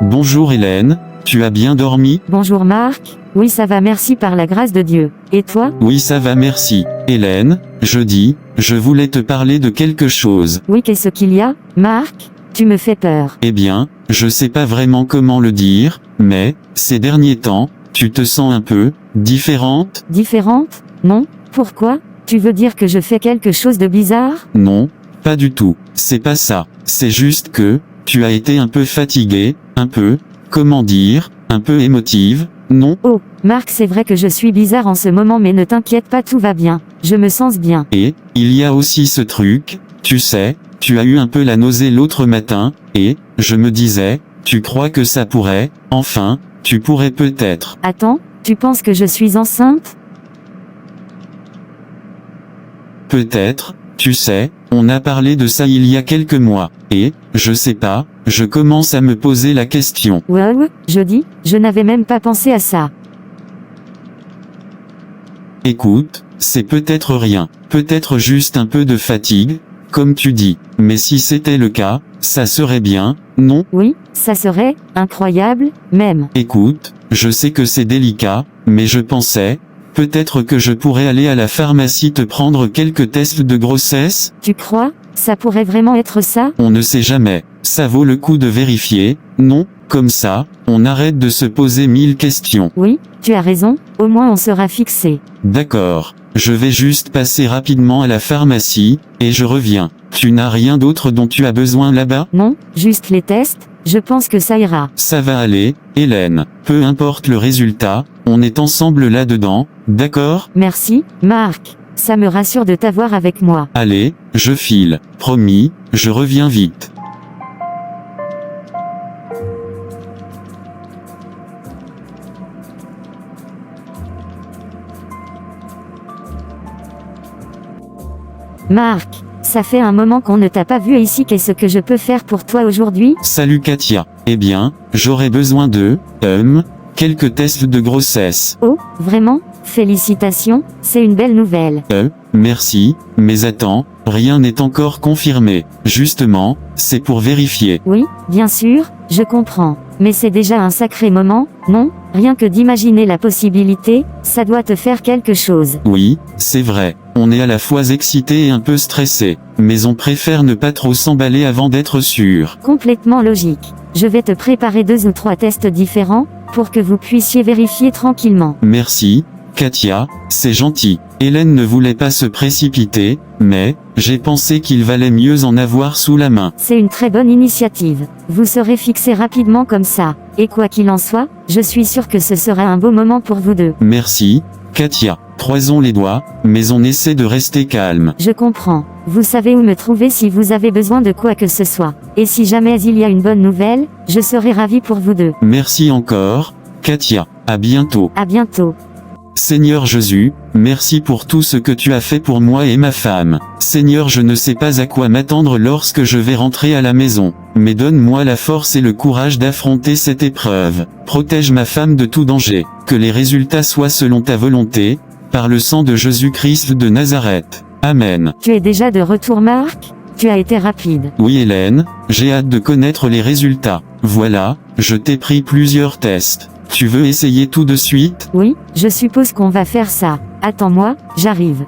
Bonjour Hélène, tu as bien dormi? Bonjour Marc, oui ça va merci par la grâce de Dieu. Et toi? Oui ça va merci. Hélène, je voulais te parler de quelque chose. Oui qu'est-ce qu'il y a, Marc? Tu me fais peur. Eh bien, je sais pas vraiment comment le dire, mais, ces derniers temps, tu te sens un peu, différente? Différente? Non? Pourquoi? Tu veux dire que je fais quelque chose de bizarre? Non, pas du tout, c'est pas ça. C'est juste que, tu as été un peu fatiguée, un peu, comment dire, un peu émotive, non? Oh, Marc c'est vrai que je suis bizarre en ce moment mais ne t'inquiète pas tout va bien. Je me sens bien. Et, il y a aussi ce truc, tu sais, tu as eu un peu la nausée l'autre matin, et, je me disais, tu crois que ça pourrait, enfin, tu pourrais peut-être. Attends, tu penses que je suis enceinte? Peut-être, tu sais, on a parlé de ça il y a quelques mois, et, je sais pas, je commence à me poser la question. Ouais, je n'avais même pas pensé à ça. Écoute, c'est peut-être rien, peut-être juste un peu de fatigue, comme tu dis, mais si c'était le cas, ça serait bien, non? Oui, ça serait, incroyable, même. Écoute, je sais que c'est délicat, mais je pensais, peut-être que je pourrais aller à la pharmacie te prendre quelques tests de grossesse? Tu crois? Ça pourrait vraiment être ça? On ne sait jamais, ça vaut le coup de vérifier, non? Comme ça, on arrête de se poser 1000 questions. Oui, tu as raison, au moins on sera fixé. D'accord, je vais juste passer rapidement à la pharmacie, et je reviens. Tu n'as rien d'autre dont tu as besoin là-bas? Non, juste les tests, je pense que ça ira. Ça va aller, Hélène, peu importe le résultat, on est ensemble là-dedans, d'accord? Merci, Marc. Ça me rassure de t'avoir avec moi. Allez, je file, promis, je reviens vite. Marc, ça fait un moment qu'on ne t'a pas vu ici, qu'est-ce que je peux faire pour toi aujourd'hui? Salut Katia. Eh bien, j'aurais besoin de, quelques tests de grossesse. Oh, vraiment? Félicitations, c'est une belle nouvelle. Merci, mais attends, rien n'est encore confirmé. Justement, c'est pour vérifier. Oui, bien sûr, je comprends. Mais c'est déjà un sacré moment, non? Rien que d'imaginer la possibilité, ça doit te faire quelque chose. Oui, c'est vrai. On est à la fois excité et un peu stressé. Mais on préfère ne pas trop s'emballer avant d'être sûr. Complètement logique. Je vais te préparer 2 ou 3 tests différents, pour que vous puissiez vérifier tranquillement. Merci, Katia, c'est gentil. Hélène ne voulait pas se précipiter, mais, j'ai pensé qu'il valait mieux en avoir sous la main. C'est une très bonne initiative. Vous serez fixés rapidement comme ça. Et quoi qu'il en soit, je suis sûr que ce sera un beau moment pour vous deux. Merci, Katia. Croisons les doigts, mais on essaie de rester calme. Je comprends. Vous savez où me trouver si vous avez besoin de quoi que ce soit. Et si jamais il y a une bonne nouvelle, je serai ravi pour vous deux. Merci encore, Katia. À bientôt. À bientôt. Seigneur Jésus, merci pour tout ce que tu as fait pour moi et ma femme. Seigneur, je ne sais pas à quoi m'attendre lorsque je vais rentrer à la maison. Mais donne-moi la force et le courage d'affronter cette épreuve. Protège ma femme de tout danger. Que les résultats soient selon ta volonté, par le sang de Jésus-Christ de Nazareth. Amen. Tu es déjà de retour, Marc? Tu as été rapide. Oui Hélène, j'ai hâte de connaître les résultats. Voilà, je t'ai pris plusieurs tests. Tu veux essayer tout de suite? Oui, je suppose qu'on va faire ça. Attends-moi, j'arrive.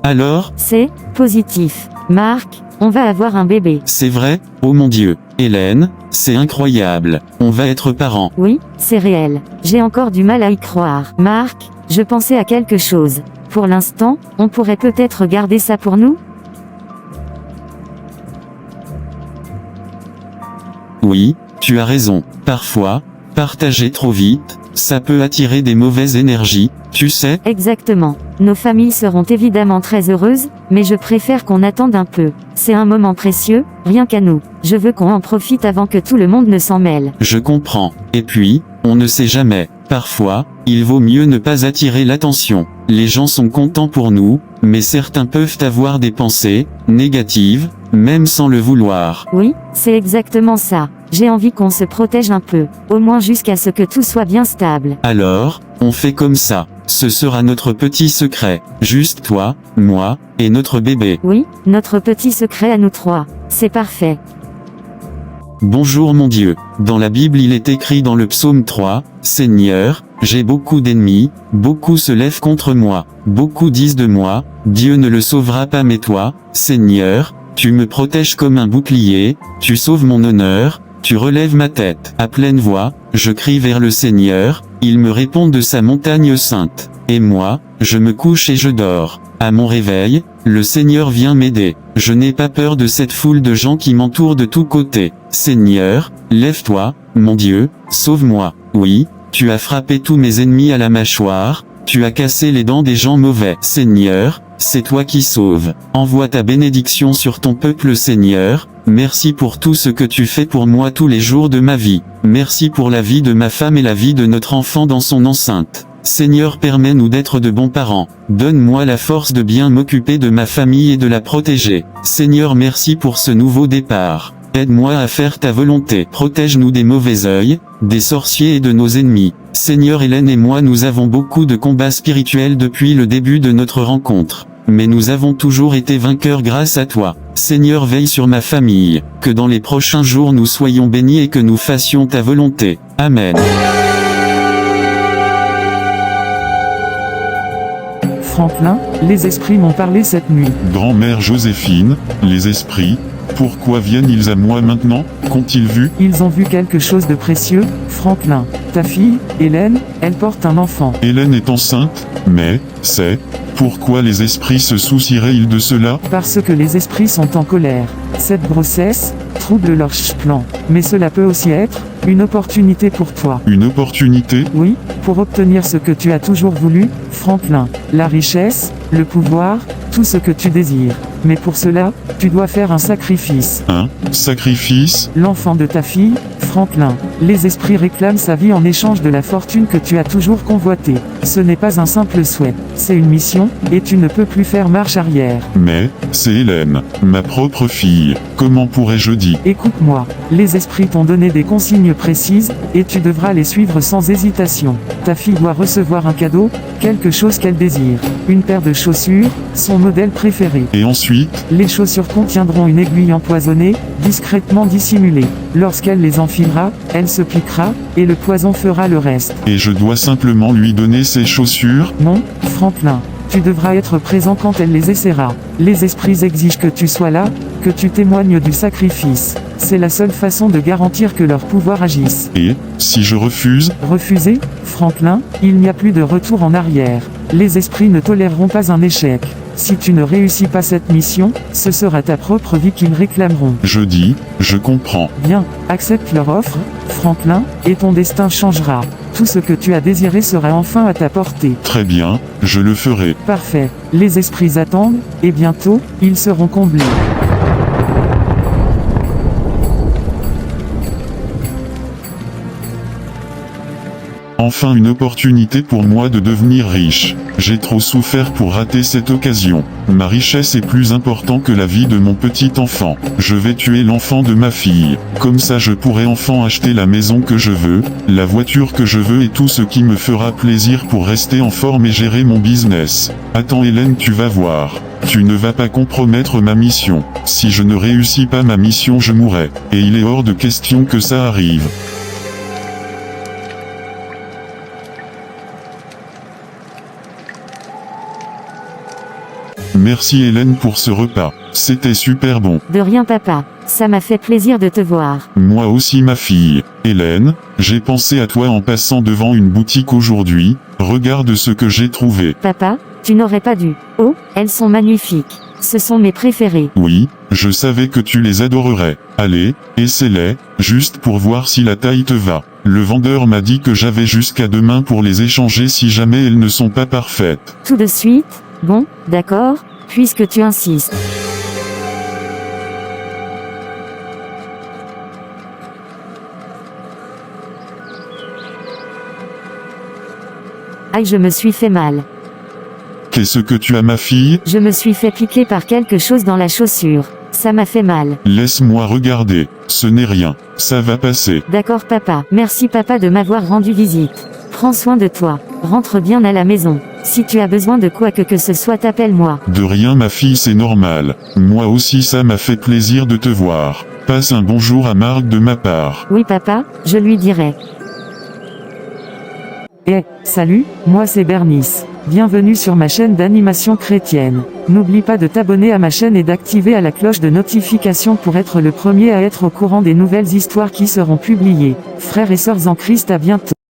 Alors? C'est positif. Marc, on va avoir un bébé. C'est vrai? Oh mon Dieu. Hélène, c'est incroyable. On va être parents. Oui, c'est réel. J'ai encore du mal à y croire. Marc, je pensais à quelque chose. Pour l'instant, on pourrait peut-être garder ça pour nous? Oui, tu as raison. Parfois, partager trop vite, ça peut attirer des mauvaises énergies, tu sais? Exactement. Nos familles seront évidemment très heureuses, mais je préfère qu'on attende un peu. C'est un moment précieux, rien qu'à nous. Je veux qu'on en profite avant que tout le monde ne s'en mêle. Je comprends. Et puis, on ne sait jamais. Parfois, il vaut mieux ne pas attirer l'attention. Les gens sont contents pour nous, mais certains peuvent avoir des pensées négatives, même sans le vouloir. Oui, c'est exactement ça. J'ai envie qu'on se protège un peu, au moins jusqu'à ce que tout soit bien stable. Alors, on fait comme ça. Ce sera notre petit secret. Juste toi, moi, et notre bébé. Oui, notre petit secret à nous trois. C'est parfait. Bonjour mon Dieu. Dans la Bible il est écrit dans le psaume 3, Seigneur, j'ai beaucoup d'ennemis, beaucoup se lèvent contre moi, beaucoup disent de moi, Dieu ne le sauvera pas mais toi, Seigneur, tu me protèges comme un bouclier, tu sauves mon honneur, tu relèves ma tête. À pleine voix, je crie vers le Seigneur, il me répond de sa montagne sainte. Et moi, je me couche et je dors. À mon réveil, le Seigneur vient m'aider. Je n'ai pas peur de cette foule de gens qui m'entourent de tous côtés. Seigneur, lève-toi, mon Dieu, sauve-moi. Oui, tu as frappé tous mes ennemis à la mâchoire, tu as cassé les dents des gens mauvais. Seigneur, c'est toi qui sauves. Envoie ta bénédiction sur ton peuple Seigneur. Merci pour tout ce que tu fais pour moi tous les jours de ma vie. Merci pour la vie de ma femme et la vie de notre enfant dans son enceinte. Seigneur, permets-nous d'être de bons parents. Donne-moi la force de bien m'occuper de ma famille et de la protéger. Seigneur, merci pour ce nouveau départ. Aide-moi à faire ta volonté. Protège-nous des mauvais œils, des sorciers et de nos ennemis. Seigneur, Hélène et moi nous avons beaucoup de combats spirituels depuis le début de notre rencontre. Mais nous avons toujours été vainqueurs grâce à toi. Seigneur, veille sur ma famille. Que dans les prochains jours nous soyons bénis et que nous fassions ta volonté. Amen. Franklin, les esprits m'ont parlé cette nuit. Grand-mère Joséphine, les esprits, pourquoi viennent-ils à moi maintenant? Qu'ont-ils vu? Ils ont vu quelque chose de précieux, Franklin. Ta fille, Hélène, elle porte un enfant. Hélène est enceinte, mais, pourquoi les esprits se soucieraient-ils de cela? Parce que les esprits sont en colère. Cette grossesse trouble leur plan. Mais cela peut aussi être une opportunité pour toi. Une opportunité? Oui, pour obtenir ce que tu as toujours voulu, Franklin. La richesse, le pouvoir, tout ce que tu désires. Mais pour cela, tu dois faire un sacrifice. Un sacrifice? L'enfant de ta fille, Franklin. Les esprits réclament sa vie en échange de la fortune que tu as toujours convoitée. Ce n'est pas un simple souhait, c'est une mission, et tu ne peux plus faire marche arrière. Mais, c'est Hélène, ma propre fille. Comment pourrais-je dire? Écoute-moi, les esprits t'ont donné des consignes précises, et tu devras les suivre sans hésitation. Ta fille doit recevoir un cadeau, quelque chose qu'elle désire. Une paire de chaussures, son modèle préféré. Et ensuite? Les chaussures contiendront une aiguille empoisonnée, discrètement dissimulée. Lorsqu'elle les enfilera, elle se piquera, et le poison fera le reste. Et je dois simplement lui donner ses chaussures? Non, Franklin. Tu devras être présent quand elle les essaiera. Les esprits exigent que tu sois là, que tu témoignes du sacrifice. C'est la seule façon de garantir que leur pouvoir agisse. Et, si je refuse? Refuser, Franklin, il n'y a plus de retour en arrière. Les esprits ne toléreront pas un échec. Si tu ne réussis pas cette mission, ce sera ta propre vie qu'ils réclameront. Je comprends. Bien, accepte leur offre, Franklin, et ton destin changera. Tout ce que tu as désiré sera enfin à ta portée. Très bien, je le ferai. Parfait. Les esprits attendent, et bientôt, ils seront comblés. Enfin une opportunité pour moi de devenir riche. J'ai trop souffert pour rater cette occasion. Ma richesse est plus importante que la vie de mon petit enfant. Je vais tuer l'enfant de ma fille. Comme ça je pourrai enfin acheter la maison que je veux, la voiture que je veux et tout ce qui me fera plaisir pour rester en forme et gérer mon business. Attends Hélène, tu vas voir. Tu ne vas pas compromettre ma mission. Si je ne réussis pas ma mission je mourrai. Et il est hors de question que ça arrive. Merci Hélène pour ce repas. C'était super bon. De rien papa, ça m'a fait plaisir de te voir. Moi aussi ma fille. Hélène, j'ai pensé à toi en passant devant une boutique aujourd'hui. Regarde ce que j'ai trouvé. Papa, tu n'aurais pas dû. Oh, elles sont magnifiques. Ce sont mes préférées. Oui, je savais que tu les adorerais. Allez, essaie-les, juste pour voir si la taille te va. Le vendeur m'a dit que j'avais jusqu'à demain pour les échanger si jamais elles ne sont pas parfaites. Tout de suite? Bon, d'accord, puisque tu insistes. Aïe, je me suis fait mal. Qu'est-ce que tu as ma fille? Je me suis fait piquer par quelque chose dans la chaussure. Ça m'a fait mal. Laisse-moi regarder. Ce n'est rien. Ça va passer. D'accord papa. Merci papa de m'avoir rendu visite. Prends soin de toi. Rentre bien à la maison. Si tu as besoin de quoi que ce soit, appelle-moi. De rien ma fille, c'est normal. Moi aussi ça m'a fait plaisir de te voir. Passe un bonjour à Marc de ma part. Oui papa, je lui dirai. Salut, moi c'est Bernice. Bienvenue sur ma chaîne d'animation chrétienne. N'oublie pas de t'abonner à ma chaîne et d'activer la cloche de notification pour être le premier à être au courant des nouvelles histoires qui seront publiées. Frères et sœurs en Christ, à bientôt.